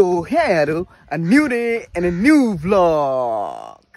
তো হ্যাঁ আৰু a new day and a new vlog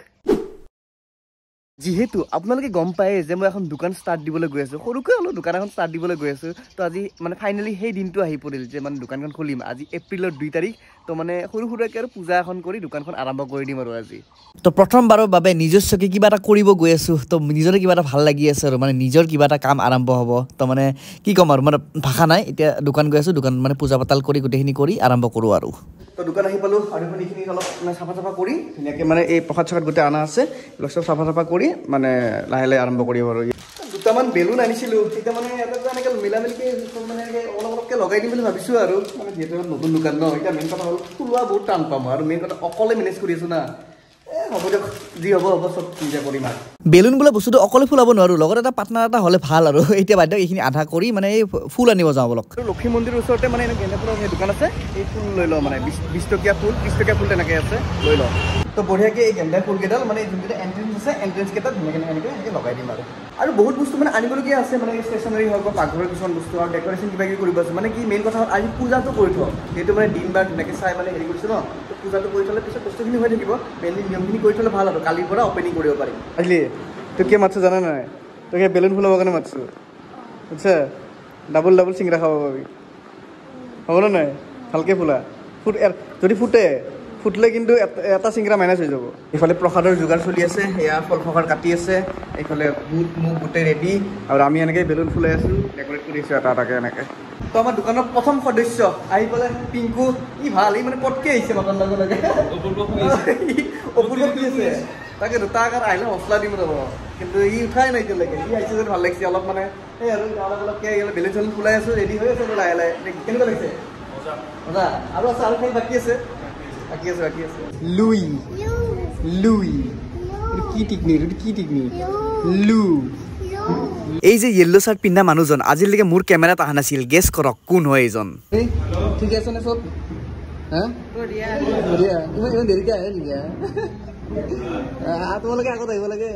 যেহেতু আপোনালোকে গম পায় যে মই এখন দোকান ষ্টাৰ্ট দিবলৈ গৈ আছো সৰুকৈ হলো দোকান এখন ষ্টাৰ্ট দিবলৈ গৈ আছো তো আজি মানে ফাইনালি সেই দিনটো আহি পৰিল যে মানে দোকানখন খুলিম আজি এপ্ৰিলৰ 2 তাৰিখ তো মানে সৰু সৰুকৈ আৰু পূজা এখন কৰি দোকানখন আৰম্ভ কৰি দিম আৰু আজি তো প্ৰথমবাৰৰ বাবে নিজস্বকে কিবা এটা কৰিব গৈ আছো তো নিজৰে কিবা এটা ভাল লাগি আছে আৰু মানে নিজৰ কিবা এটা কাম আৰম্ভ হ'ব তো মানে কি কম আৰু মানে ভাষা নাই এতিয়া দোকান গৈ আছো দোকান মানে পূজা পাতাল কৰি গোটেইখিনি কৰি আৰম্ভ কৰো আৰু তো দোকান আহি পালো আৰু এইখিনি অলপ মানে চাফা কৰি ধুনীয়াকে মানে এই প্ৰসাদ চকাত গোটেই আনা আছে এইবিলাক সব চাফা কৰি মানে লাহে লাহে আৰম্ভ কৰিব আৰু দুটামান বেলুন আনিছিলো এটা মানে এটা এনেকৈ মিলামিলিকে মানে অলপকে লগাই দিম বুলি ভাবিছো আৰু মানে যিহেতু নতুন দোকান ন এতিয়া মেইন কথা হ'ল খোলোৱা বহুত টান পাম আৰু মেইন কথা অকলে মেনেজ কৰি আছো না হ'ব দিয়ক যি হ'ব চব নিজে কৰিম আৰু বেলুন বোলা বস্তুটো অকলে ফুলাব নোৱাৰো লগত এটা পাৰ্টনাৰ এটা হ'লে ভাল আৰু এতিয়া বাধ্য এইখিনি আধা কৰি মানে এই ফুল আনিব যাওঁ বলক লক্ষ্মী মন্দিৰৰ ওচৰতে মানে গেন্দা ফুলৰ সেই দোকান আছে এই ফুল লৈ লওঁ মানে 20 টকীয়া ফুল 30 টকীয়া ফুল তেনেকৈ আছে লৈ লওঁ তো বঢ়িয়াকৈ এই গেন্দা ফুলকেইডাল মানে যোনকেইটা এণ্ট্ৰেঞ্চ আছে এণ্ট্ৰেঞ্চকেইটাত ধুনীয়াকৈ এনেকৈ লগাই দিম আৰু বহুত বস্তু মানে আনিবলগীয়া আছে মানে ষ্টেচনাৰী হওক বা পাকঘৰৰ কিছুমান বস্তু আৰু ডেক'ৰেশ্যন কিবা কিবি কৰিব আছে মানে কি মেইন কথা হ'ল আজি পূজাটো কৰি থওঁ যিহেতু মানে দিন বাৰ ধুনীয়াকৈ চাই মানে হেৰি কৰিছোঁ ন তো পূজাটো কৰি থ'লে পিছত বস্তুখিনি হৈ থাকিব মেইনলি নিয়মখিনি কৰি থ'লে ভাল আৰু কালিৰ পৰা অপেনিং কৰিব পাৰিম আহিলি তোক কিয় মাতছোঁ জানা নাই তোক বেলুন ফুলাবৰ কাৰণে মাতছোঁ আচ্ছা ডাবল চিংৰা খাব পাবি হ'বনে নাই ভালকৈ ফুলা যদি ফুটলে কিন্তু এটা চিংৰা মাইনাছ হৈ যাব এইফালে প্ৰসাদৰ যোগাৰ চলি আছে এয়া ফল ফকাৰ কাটি আছে এইফালে বুট মুগ গোটেই ৰেডি আৰু আমি এনেকৈ বেলুন ফুলাই আছোঁ ডেক'ৰেট কৰি আছোঁ এটা এটাকৈ এনেকৈ তো আমাৰ দোকানৰ প্ৰথম সদস্য আহি পেলাই পিংকু ই ভাল ই মানে পটকৈ আহিছে মাতৰ লগে লগে অপূৰ্ব কি আছে তাকে তাক আৰু আহিলে মছলা দিম ৰ'ব কিন্তু ই উঠাই নাই এতিয়ালৈকে ই আহিছে যেন ভাল লাগিছে অলপ মানে সেই আৰু অলপ অলপকৈ বেলুন চেলুন ফুলাই আছোঁ ৰেডি হৈ আছে লাহে লাহে কেনেকুৱা লাগিছে মজা আৰু আছে আৰু খেল বাকী আছে লুই কি টিকনি লু এই যে য়েল্লো চাৰ্ট পিন্ধা মানুহজন আজিলৈকে মোৰ কেমেৰাত অহা নাছিল গেছ কৰক কোন হয় এইজন ঠিক আছে নে চব ইমান দেৰিকৈ আহে নেকি তোমালোকে আগত আহিব লাগে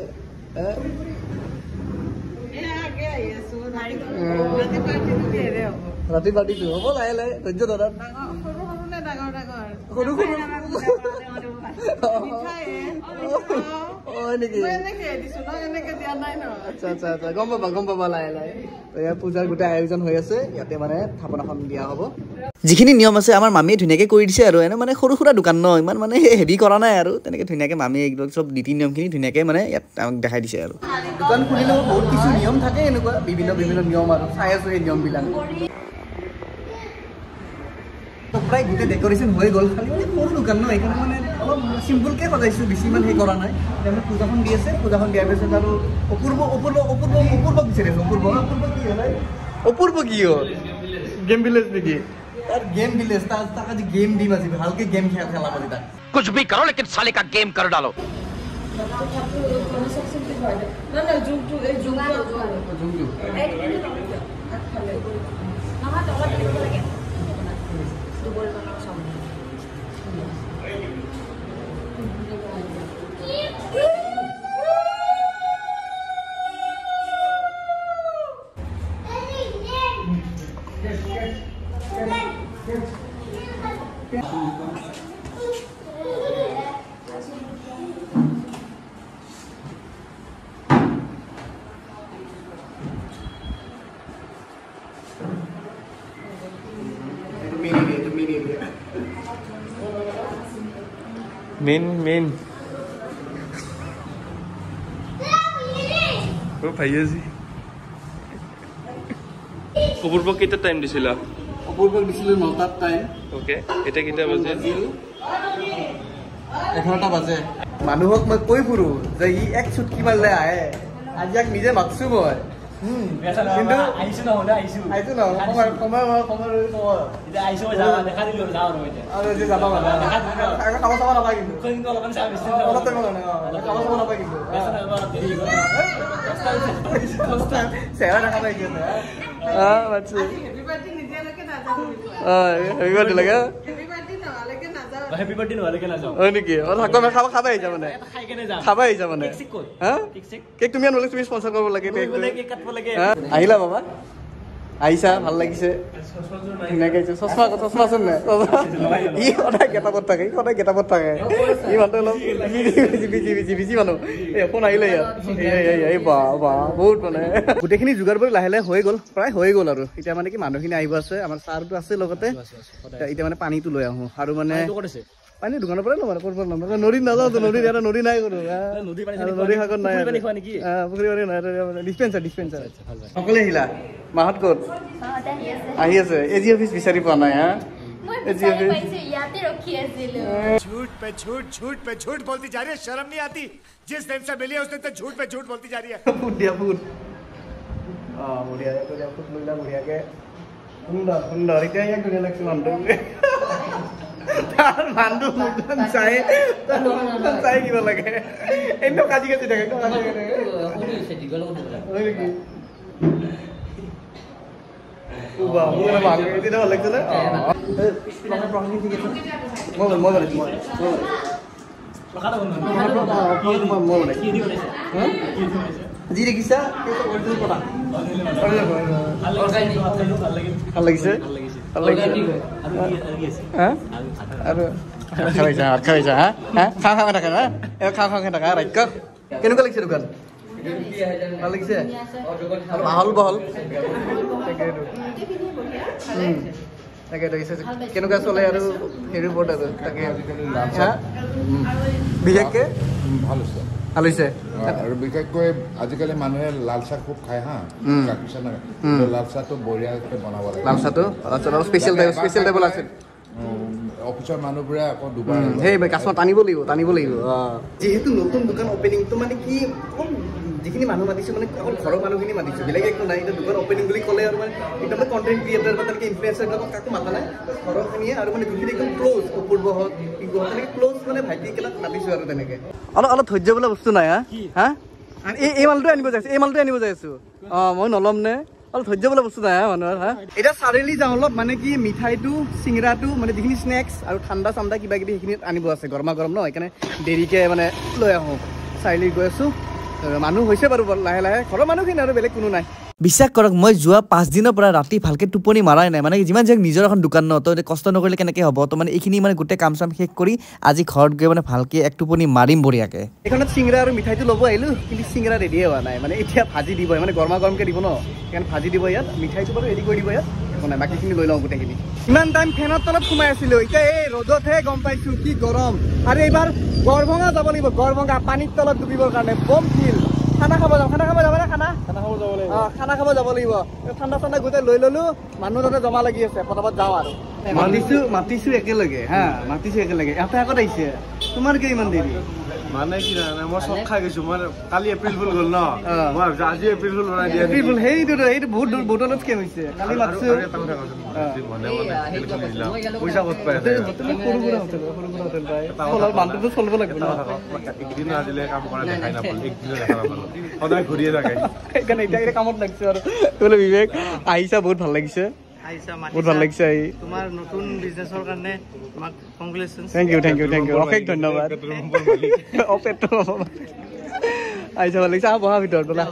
ৰাতি পাৰ্টিটো হ'ব লাহে লাহে ধৈৰ্য ধৰা গম পাবা লাহে লাহে পূজাৰ গোটেই আয়োজন হৈ আছে ইয়াতে মানে থাপনাখন দিয়া হ'ব যিখিনি নিয়ম আছে আমাৰ মামীয়ে ধুনীয়াকৈ কৰি দিছে আৰু এনে মানে সৰু সুৰা দোকান ন ইমান মানে হেভি কৰা নাই আৰু তেনেকৈ ধুনীয়াকৈ মামীয়ে একদম চব নীতি নিয়মখিনি ধুনীয়াকৈ মানে ইয়াত আমাক দেখাই দিছে আৰু দোকান খুলিলেও বহুত কিছু নিয়ম থাকে এনেকুৱা বিভিন্ন নিয়ম আৰু চাই আছোঁ সেই নিয়মবিলাক প্ৰায় গোটেই ডেক'ৰেশ্যন হৈ গ'ল খালি মানে সৰু দোকান ন এইকাৰণে মানে অলপ চিম্পুলকৈ সজাইছোঁ বেছি ইমান হেৰি কৰা নাই তাৰমানে পূজাখন দি আছে পূজাখন দিয়াৰ পিছত আৰু অপূৰ্ব বিচাৰিছোঁ অপূৰ্ব কি হ'ল গেম ভিলেজ নেকি তার गेम ভিলেজ তাক আজি গেম দিম আজি ভালকে গেম খেলাব আজি তাক कुछ भी करो लेकिन साले का गेम कर डालो না না জুম मेन ओ भैया जी অপূর্ব কেটা টাইম দিছিলা অপূর্ব দিছিল 9টা টাইম ওকে এটা কেটা বাজে 11টা বাজে মানুহক মই কৈ ফুৰো যে ই এক চুটকি মাৰলে আহে আজি এক নিজে মাতছো মই কিন্তু আইছো না কমাৰ এটা আইছো যাবা দেখা দিলো যাও ৰইতে আৰু যে যাবা মানে দেখা দিলো খাব চাব নাপাই কিন্তু কিন্তু অলপমান চাব বেছি অলপ টাইম মানে খাব চাব নাপাই কিন্তু চেৰা দেখা পাই কিন্তু বাচ্চা হেপি বাৰ্থডে নিদিয়ালৈকে নাযাওঁ হেপি বাৰ্থডে লাগে হেপি বাৰ্থডে নহলেকে নাযাওঁ হেপি বাৰ্থডে নহলেকে নাযাওঁ হয় নেকি অল হাক মই খাবা আইছা মানে খাই কেনে যাম খাবা আইছা মানে কেক হা কেক তুমি আনলে তুমি স্পন্সৰ কৰিব লাগে কেক কাটব লাগে আহিলা বাবা আহিছা ভাল লাগিছে ধুনীয়াকৈ চশমা চশমা আছে নাই ই সদায় গেটাপত থাকে ই মানুহটো অলপ বিজি মানুহ এই ফোন আহিলে ইয়াত এই বা বহুত মানে গোটেইখিনি যোগাৰ কৰি লাহে লাহে হৈ গ'ল প্ৰায় হৈ গ'ল আৰু এতিয়া মানে কি মানুহখিনি আহিব আছে আমাৰ চাৰটো আছে লগতে এতিয়া মানে পানীটো লৈ আহোঁ আৰু মানে পানী দোকানৰ পৰাই ল'ম আৰু ক'ৰ পৰা ল'ম নদীত নাযাওঁ নদীত এটা নদী নাই কোনো নদী সাগৰ নাই পুখুৰী পানী নাই ডিছপেঞ্চাৰ সকলোৱে আহিলা মাহঁত ক'ত আহি আছে এজি অফিচ বিচাৰি পোৱা নাই হা एजी ऑफिस याते रखी है झूठ पे झूठ बोलती जा रही है शर्म नहीं आती जिस दिन से मिली है उस दिन तक झूठ पे झूठ बोलती जा रही है फूट दिया फूट बढ़िया है तो जब फूट मिला बढ़िया के सुंदर क्या ये दुनिया लगती मानतो तार मानतो मुदन चाहे किबा লাগে এন্ন কাজি কাজি থাকে কোনি সে দিগল ওই কি উবা ওরা ভালো এদিকে ভালো লাগছে না পিছনে প্রবলেম ঠিক আছে মোবাইল লখাটা বন্ধ মোবাইল কি দি বলেছে হ্যাঁ জি দেখিছা অরিজিনাল কথা ভাল লাগিছে হ্যাঁ আৰু খাইছা হ্যাঁ খাওয়া থাকা না খাওয়া থাকা ৰাজ্য কেনেকুৱা লাগিছে দোকান ভাল লাগিছে আহল বহল তাকে কেনেকুৱা চলে আৰু হেৰি ওপৰত আৰু তাকে বিশেষকৈ ভাল হৈছে আৰু বিশেষকৈ আজিকালি মানুহে লাল চাহ খুব খায় হা লাল চাহটো বঢ়িয়াকৈ বনাব লাগে লাল চাহটো স্পেচিয়েল টাইপৰ আছে অফিচৰ মানুহবোৰে আকৌ দুবাৰ সেই কাষ্টমাৰ টানিব লাগিব যিহেতু নতুন দোকান অপেনিংটো মানে কি যিখিনি মানুহ মাতিছে মানে অকল ঘৰৰ মানুহখিনি মাতিছে বেলেগ একো নাই এতিয়া দোকান অপেনিং বুলি ক'লে আৰু মানে একদম কণ্টেণ্ট ক্ৰিয়েটাৰ বা তেনেকৈ ইনফ্লুৱেঞ্চাৰ এইবিলাকক কাকো মাতা নাই ঘৰৰখিনিয়ে আৰু মানে যোনখিনি একদম ক্ল'জ অপূৰ্বহঁত তেনেকৈ ক্ল'জ মানে ভাইটিকেইটাক মাতিছোঁ আৰু তেনেকৈ অলপ ধৈৰ্য বোলা বস্তু নাই হা এই মালটোৱে আনিব যাই আছোঁ মই নল'ম নে অলপ ধৈৰ্য বোলা বস্তু নাই মানুহৰ হা এতিয়া চাৰিআলি যাওঁ অলপ মানে কি মিঠাইটো চিংৰাটো মানে যিখিনি স্নেক্স আৰু ঠাণ্ডা চাণ্ডা কিবা কিবি সেইখিনি আনিব আছে গৰমা গৰম ন সেইকাৰণে দেৰিকৈ মানে লৈ আহোঁ চাৰিআলি গৈ আছোঁ মানুহ হৈছে বাৰু লাহে লাহে ঘৰৰ মানুহখিনি আৰু বেলেগ কোনো নাই বিশ্বাস কৰক মই যোৱা 5 দিনৰ পৰা ৰাতি ভালকৈ টোপনি মাৰাই নাই মানে যিমান যাক নিজৰ এখন দোকান ন তো কষ্ট নকৰিলে কেনেকৈ হ'ব তো মানে এইখিনি মানে গোটেই কাম চাম শেষ কৰি আজি ঘৰত গৈ মানে ভালকৈ এক টোপনি মাৰিম বঢ়িয়াকৈ এইখনত চিংৰা আৰু মিঠাইটো ল'ব আহিলোঁ কিন্তু চিংৰা ৰেডিয়ে হোৱা নাই মানে এতিয়া ভাজি দিব মানে গৰমা গৰমকৈ দিব ন সেইকাৰণে ভাজি দিব ইয়াত মিঠাইটো বাৰু ৰেডি কৰি দিব ইয়াত একো নাই বাকীখিনি লৈ লওঁ গোটেইখিনি ইমান টাইম ফেনৰ তলত সোমাই আছিলোঁ এতিয়া এই ৰ'দতহে গম পাইছোঁ কি গৰম আৰু এইবাৰ গড়ভঙা যাব লাগিব গড়ভঙা পানীৰ তলত ডুবিবৰ কাৰণে বম ফিল খানা খাব যাব নে খানা খাব যাব লাগিব ঠাণ্ডা গোটেই লৈ ললো মানুহ তাতে জমা লাগি আছে পটাপট যাওঁ আৰু মাতিছো একেলগে এটা আগত আহিছে তোমাৰ কি ইমান দেৰি মানে কি জানা মই চক খাই গৈছো মই কালি এপ্ৰিল ফুল গ'ল ন মই ভাবিছো আজি এপ্ৰিল ফুল বনাই দিয়া এপ্ৰিল ফুল সেইটো বহুত বটলত স্কেম হৈছে কালি মাতিছো পইচা ক'ত পাই আছে সৰু হোটেল পাই মানুহটো চলিব লাগিব একদিন আজিলে কাম কৰা দেখাই নাপালো একদিন দেখা নাপালো সদায় ঘূৰিয়ে থাকে সেইকাৰণে এতিয়া কামত লাগিছে আৰু বোলে বিবেক আহিছা বহুত ভাল লাগিছে বহুত ভাল লাগিছে তোমাৰ নতুন বিজনেছৰ কাৰণে তোমাক কংগ্ৰেচুলেশ্যন থেংক ইউ অশেষ ধন্যবাদ আহিছা ভাল লাগিছে বহা ভিতৰত বোলা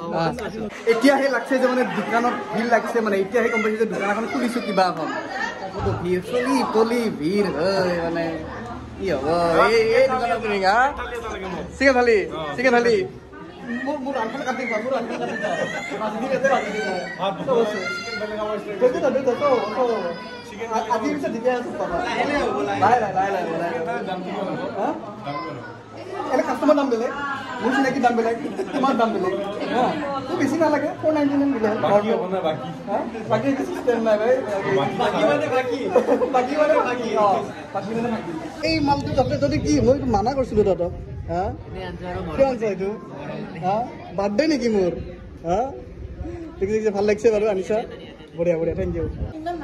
এতিয়াহে লাগছে যে মানে দোকানত ভিৰ লাগিছে মানে এতিয়াহে গম পাইছোঁ যে দোকান এখন খুলিছোঁ কিবা এখন ভিৰ চলি ভিৰ মানে কি হ'ব এই দোকানত তুমি চিকেন থালি মোৰ আনখন কাটি মোৰ আনখন কাটি আজি পিছত ঠিকে আছে এনে কাষ্টমাৰ দাম বেলেগ মোৰ চিনাকি দাম বেলেগ তোমাৰ দাম বেলেগ তোৰ বেছি নালাগে 499 দিলে বাকী চিষ্টেম নাই ভাই বাকী এই মালটো তাতে যদি কি মই মানা কৰিছিলোঁ তহঁতক হা কিয় আনিছা এইটো হা বাৰ্থডে নেকি মোৰ হা দেখিছে ভাল লাগিছে বাৰু আনিছা বঢ়িয়া থেংক ইউ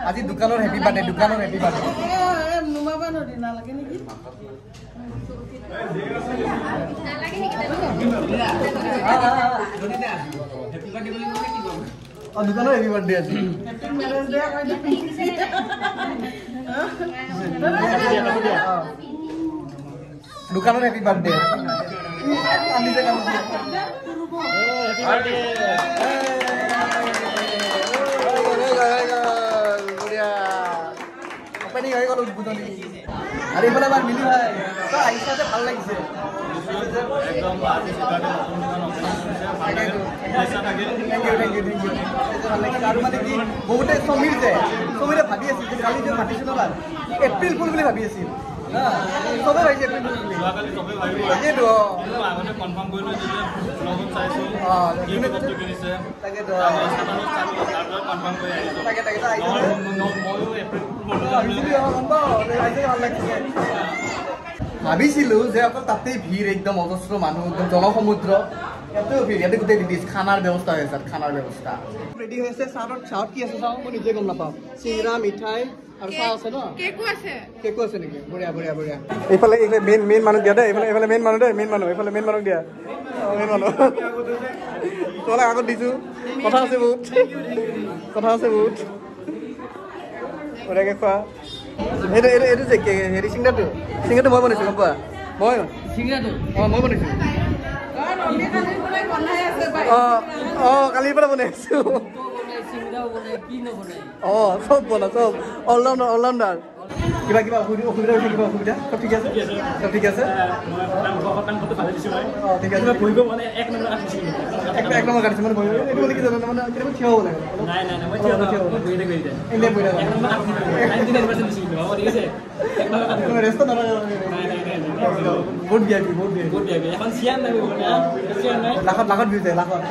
আজি দোকানৰ হেপী বাৰ্থডে নালাগে নেকি দোকানৰ হেপী বাৰ্থডে আজি দোকানৰ হেপী বাৰ্থডে আনিছে কাম হেপী বাৰ্থডে হৈ গ'ল উদ্বোধনী আৰু এইফালে আমাৰ মিলি ভাই তই আহিছাতে ভাল লাগিছে আৰু মানে কি বহুতে সমীৰে ভাবি আছিল যে কালি যে মাতিছিল নহয় এপ্ৰিল ফুল বুলি ভাবি আছিল চবে ভাবিছে এপ্ৰিল ফুল বুলি তাকেতো ভাবিছিলো যে অকল তাতেই ভিৰ একদম অজস্ৰ মানুহ একদম জনসমুদ্ৰ ইয়াতেও ভিৰ ইয়াতে গোটেই দিছ খানাৰ ব্যৱস্থা হৈ আছে খানাৰ ব্যৱস্থা ৰেডি হৈ আছে চাহত কি আছে চাওঁ মই নিজে গম নাপাওঁ চিংৰা মিঠাই আৰু চাহ আছে ন কেকো আছে নেকি বঢ়িয়া বঢ়িয়া বঢ়িয়া এইফালে মেইন মানুহ দিয়া দেই এইফালে মেইন মানুহ দেই এইফালে মেইন মানুহ দিয়া মেইন মানুহ তোমালোক আগত দিছোঁ কথা আছে বহুত বঢ়িয়াকৈ খোৱা এইটো যে হেৰি চিংৰাটো মই বনাইছোঁ গম পোৱা মই বনাইছোঁ কালিৰ পৰা বনাই আছো চব বনা চব অলৰাউণ্ডাৰ কিবা অসুবিধা হৈছে অসুবিধা চব ঠিক আছে ঠিক আছে এক নম্বৰ কাটিছে মানে এইটো মানে কি জানো মানে কেতিয়াবা থিয় হ'ব লাগে ৰেষ্টত বহুত লাখত ভিৰ যায় লাখত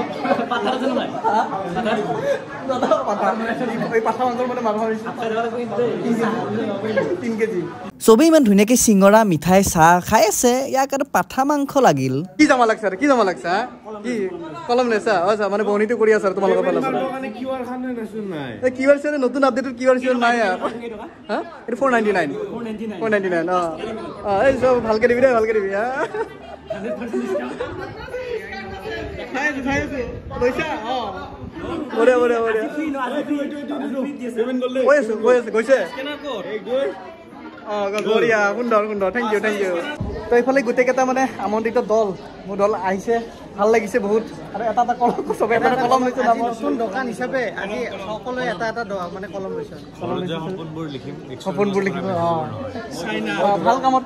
পাঠা মাংসৰ মানে মানুহ 3 কেজি চবেই ইমান ধুনীয়াকৈ চিঙৰা মিঠাই চাহ খাই আছে ইয়াক আৰু পাঠা মাংস লাগিল কি জমা লাগছে কি কি কলম লৈছা আচ্ছা মানে বনিটো কৰি আছা তোমালোকৰ ফালে কিউআৰ চিয়াৰ নতুন আপডেটত কিউআৰ চিয়াৰ নাই হা এইটো 499 এই চব ভালকে দিবি দেই ভালকে দিবি গৈছে বঢ়িয়া সুন্দৰ থেংক ইউ তো এইফালে গোটেইকেইটা মানে আমন্ত্ৰিত দল মোৰ দল আহিছে ভাল লাগিছে বহুত আৰু এটা কলম চবে এটা কলম লৈছে নতুন দোকান হিচাপে আজি সকলোৱে এটা মানে কলম লৈছে সপোনবোৰ লিখিম ভাল কামত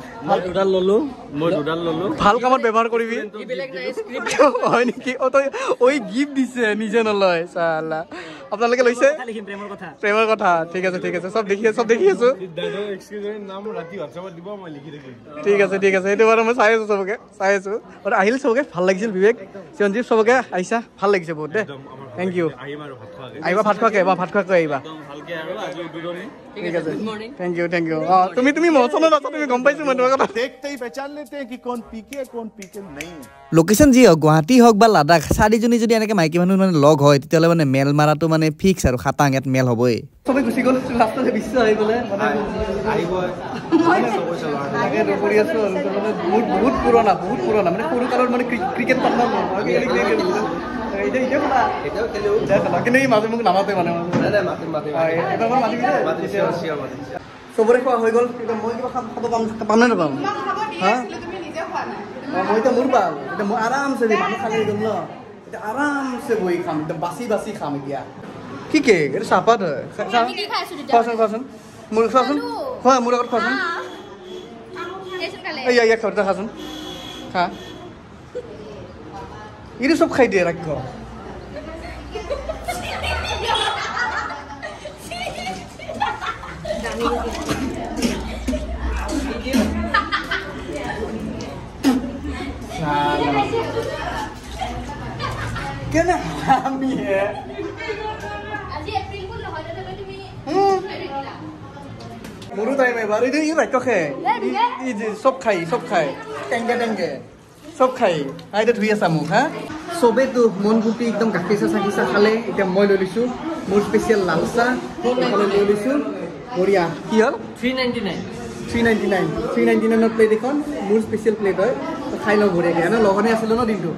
ভাল কামত ব্যৱহাৰ কৰিবি হয় নেকি তই ঐ গিফ্ট দিছে নিজে নলয় চালা আপোনালোকে লৈছে প্ৰেমৰ কথা ঠিক আছে চব দেখি আছো ঠিক আছে এইটো বাৰু মই চাই আছো আহিল চবকে ভাল লাগিছিল বিবেক চিৰঞ্জীৱ চবকে আহিছা ভাল লাগিছে বহুত দেই থেংক ইউ আহিবা ভাত খোৱাকৈ আহিবা ঠিক আছে থেংক ইউ তুমি মচনত আছা তুমি গম পাইছো মই তোমাৰ কথা লোকেশ্যন যি হওক গুৱাহাটী হওক বা লাডাখ চাৰিজনী যদি এনেকৈ মাইকী মানুহ মানে লগ হয় তেতিয়াহ'লে মানে মেল মাৰাটো মানে ফিক্স আৰু খাটাং ইয়াত মেল হ'বই চবে গুচি গ'ল লাষ্টত বিশ্ব আহি গ'লে কৰি আছো আৰু বহুত পুৰণা মানে সৰু কালৰ মানে ক্ৰিকেট পাৰ্টনাৰ কিন্তু এই মাজে মোক নামাতে মানে চবৰে খোৱা হৈ গ'ল মই কিবা খাব পাম নে নাপাম হা মই এতিয়া মোৰ পাম এতিয়া মই আৰামছে মানুহ খালি গ'ল ন এতিয়া আৰামছে বহি খাম একদম বাচি খাম এতিয়া কি কেক এইটো চাহপাত হয় খোৱাচোন মোৰ খোৱাচোন খোৱা মোৰ লগত খোৱাচোন ইয়াক খাচোন খা এইটো চব খাই দিয়ে ৰাক্ষ কেনে আমি মোৰো টাইম এবাৰ এইটো ই বাক্য খায় চব খাই টেংকে চব খাই এতিয়া ধুই আছা মোক হা চবেতো মন ফুটি একদম গাখীৰ চাহ খালে এতিয়া মই লৈ লৈছোঁ মোৰ স্পেচিয়েল লাল চাহ লৈ লৈছোঁ বঢ়িয়া কি হ'ল 399 প্লেট এখন মোৰ স্পেচিয়েল প্লেট হয় খাই লওঁ বঢ়িয়াকৈ এনে লগনে আছিলোঁ ন দিনটো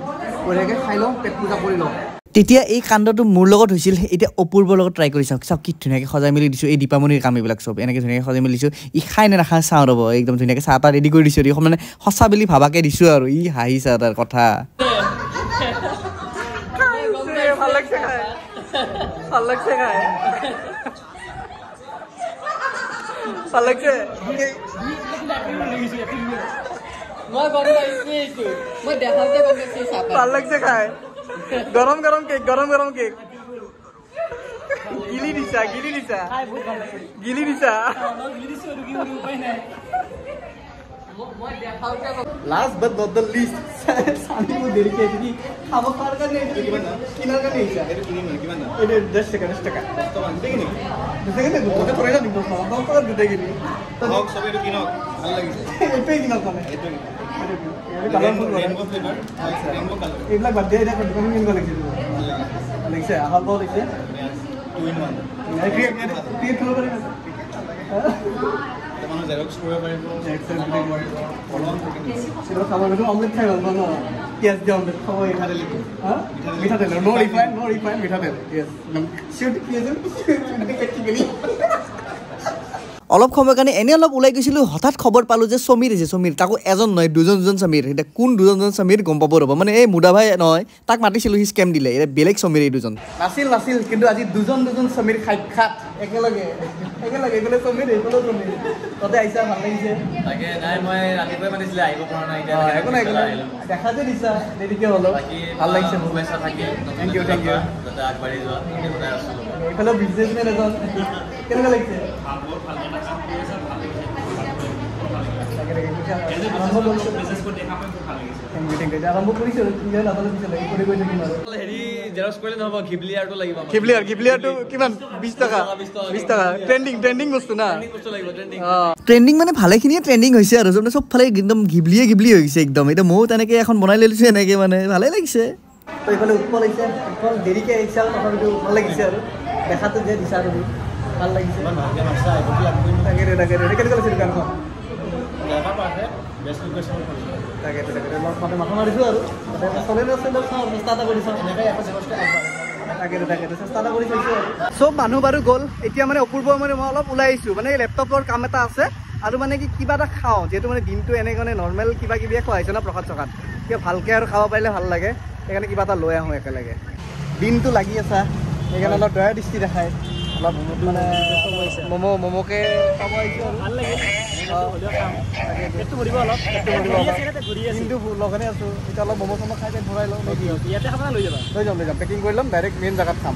বঢ়িয়াকৈ খাই লওঁ পেট পূজা কৰি লওঁ তেতিয়া এই কাণ্ডটো মোৰ লগত হৈছিল এতিয়া অপূৰ্বৰ লগত ট্ৰাই কৰি চাওক কি ধুনীয়াকৈ সজাই মেলি দিছোঁ এই দীপামণিৰ কাম এইবিলাক চব এনেকৈ ধুনীয়াকৈ সজাই মেলি দিছোঁ ই খাই নে নাখায় চাওঁ ৰ'ব একদম ধুনীয়াকৈ চাহ তাহ ৰেডি কৰি দিছোঁ এইখন মানে সঁচা বুলি ভাবাকৈ দিছোঁ আৰু ই হাঁহিছে তাৰ কথা ভাল লাগছে খাই ভাল লাগছে ভাল লাগছে খাই গরম গরম কেক গিলি দিছা last but not the least সানি মো দেরি কে কি খাবো কার কানে কিনার কানে ইচ্ছা এটা কিনি না কিমান না এটা 10 টাকা তো মান দেখি নি দেখে নে ওটা পড়ে না দিন তো দাম তো দিতে গেলি তো হক সব এটা কিনো ভালো লাগিছে এটাই কিনা কোনে এটা colourful rainbow flavour rainbow colour এগুলা বাদ দিয়ে এটা কোন কিনবো লাগছে আহাল বল লাগছে 2 in 1 ক্রিয়েট করতে পারি না মানে জেরক্স করে পারিব কলম থেকে সেটা খাবার একটু অমলেট খাই ভালো না পেঁয়াজ দিয়ে অমলেট খাবো এখানে লিখো হ্যাঁ মিঠা তেল নো রিফাইন মিঠা তেল ইয়েস শিওর পেঁয়াজ প্র্যাকটিক্যালি অলপ সময় কাৰণে এনে অলপ ওলাই গৈছিলোঁ হঠাৎ খবৰ পালোঁ যে সমীৰ আছে সমীৰ তাকো এজন নহয় দুজন সমীৰ এতিয়া কোন দুজন সমীৰ গম পাব ৰ'ব মানে এই মুদা ভাই নহয় তাক মাতিছিলোঁ সি স্কেম দিলে এতিয়া বেলেগ সমীৰ এই দুজন নাছিল কিন্তু আজি দুজন সমীৰ সাক্ষাৎ একেলগে এইফালে সমীৰ এইফালে সমীৰ ততে আহিছা ভাল লাগিছে তাকে নাই মই ৰাতিপুৱাই মাতিছিলে আহিব পৰা নাই একো নাই দেখা যে দিছা দেৰিকে হ'লেও ভাল লাগিছে শুভেচ্ছা থাকিল থেংক ইউ যাতে আগবাঢ়ি যোৱা সদায় আছোঁ এইফালে বিজনেছমেন এজন কেনেকুৱা লাগিছে আৰম্ভ কৰিছোঁ হেৰি জেৰক্স কৰিলে নহ'ব ঘিবলিয়াৰটো লাগিব ঘিবলিয়াৰটো কিমান 20 টকা ট্ৰেণ্ডিং বস্তু না ট্ৰেণ্ডিং মানে ভালেখিনিয়ে ট্ৰেণ্ডিং হৈছে আৰু চব ফালে একদম ঘিবলি হৈ গৈছে একদম এতিয়া ময়ো তেনেকৈ এখন বনাই লৈছোঁ এনেকৈ মানে ভালেই লাগিছে তো এইফালে উৎপল আহিছে উৎপল দেৰিকৈ আহিছে আৰু তথাপিতো ভাল লাগিছে আৰু দেখাটো যে দিছা তুমি ভাল লাগিছে তাকে কেনেকুৱা লাগিছে দোকানখন তাকে মাথা মাৰিছোঁ আৰু চলে চেষ্টা এটা কৰিছোঁ তাকে চেষ্টা এটা কৰি চাইছোঁ আৰু চব মানুহ বাৰু গ'ল এতিয়া মানে অপূৰ্ব মানে মই অলপ ওলাই আহিছোঁ মানে লেপটপৰ কাম এটা আছে আৰু মানে কি কিবা এটা খাওঁ যিহেতু মানে দিনটো এনেকৈ মানে নৰ্মেল কিবা কিবিয়ে খোৱা হৈছে ন প্ৰসাদ চকাত কিবা ভালকৈ আৰু খাব পাৰিলে ভাল লাগে সেইকাৰণে কিবা এটা লৈ আহোঁ একেলগে দিনটো লাগি আছা সেইকাৰণে অলপ দয়া দৃষ্টি দেখায় অলপ মানে ম'ম'কে খাব আহিছোঁ আৰু ভাল লাগে কিন্তু লগানে আছোঁ এতিয়া অলপ ম'ম' চম' খাই ভৰাই লওঁ ইয়াতে খাব লৈ যাম পেকিং কৰি ল'ম ডাইৰেক্ট মেইন জেগাত খাম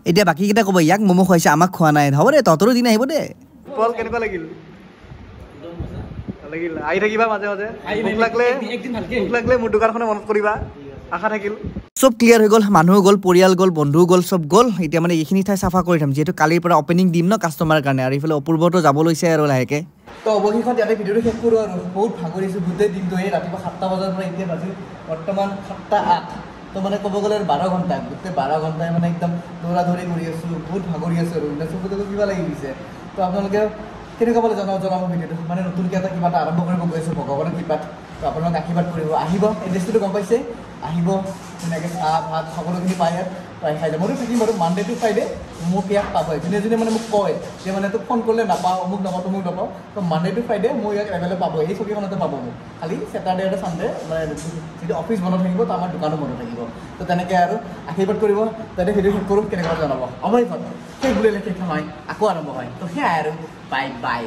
এতিয়া বাকীকেইটা ক'ব ইয়াক ম'ম' খুৱাইছে আমাক খোৱা নাই হ'ব দে তহঁতৰো দিন আহিব দে ফল কেনেকুৱা লাগিল আহি থাকিবা মাজে ভোক লাগিলে মোৰ দোকানখনে মনত কৰিবা আশা থাকিল চব ক্লিয়াৰ হৈ গ'ল মানুহ গ'ল পৰিয়াল গ'ল বন্ধু গ'ল চব গ'ল এতিয়া মানে এইখিনি ঠাই চাফা কৰি থ'ম যিহেতু কালিৰ পৰা অপেনিং দিম ন কাষ্টমাৰৰ কাৰণে আৰু এইফালে অপূৰ্বটো যাব লৈছে আৰু লাহেকৈ তো অৱশেষত ইয়াতে ভিডিঅ'টো শেষ কৰোঁ আৰু বহুত ভাগৰিছোঁ গোটেই দিনটো এই ৰাতিপুৱা 7টা বজাৰ পৰা এতিয়া বাজিল বৰ্তমান 7:08 তো মানে ক'ব গ'লে 12 ঘণ্টা গোটেই 12 ঘণ্টাই মানে একদম দৌৰা দৌৰি কৰি আছোঁ বহুত ভাগৰি আছোঁ আৰু চকুটো কিবা লাগি গৈছে তো আপোনালোকে কেনেকুৱা পালে জনাব ভিডিঅ'টো মানে নতুনকৈ এটা কিবা এটা আৰম্ভ কৰিব গৈ আছোঁ ভগৱানৰ কৃপাত তো আপোনালোকে আশীৰ্বাদ কৰিব আহিব এড্ৰেছটো গম পাইছে আহিব ধুনীয়াকৈ চাহ ভাত সকলোখিনি পায় ইয়াত খাই যাব মইতো থাকিম বাৰু মানডে টু ফ্ৰাইডে মোক ইয়াত পাবই যোনে মানে মোক কয় যে মানে তোক ফোন কৰিলে নাপাওঁ অমুক নাপাওঁ তমুক নাপাওঁ তো মানডে টু ফ্ৰাইডে মই ইয়াত এভেইলেবল পাব এই চকীখনতে পাব মোক খালি ছেটাৰডে আৰু ছানডে মানে যিটো অফিচ বন্ধ থাকিব তো আমাৰ দোকানো বন্ধ থাকিব তো তেনেকৈ আৰু আশীৰ্বাদ কৰিব তাতে ভিডিঅ' শেষ কৰোঁ কেনেকৈ জনাব আমাৰ এইখন শেষ বুলিলে শেষ নহয় আকৌ আৰম্ভ হয় তো সেয়াই আৰু বাই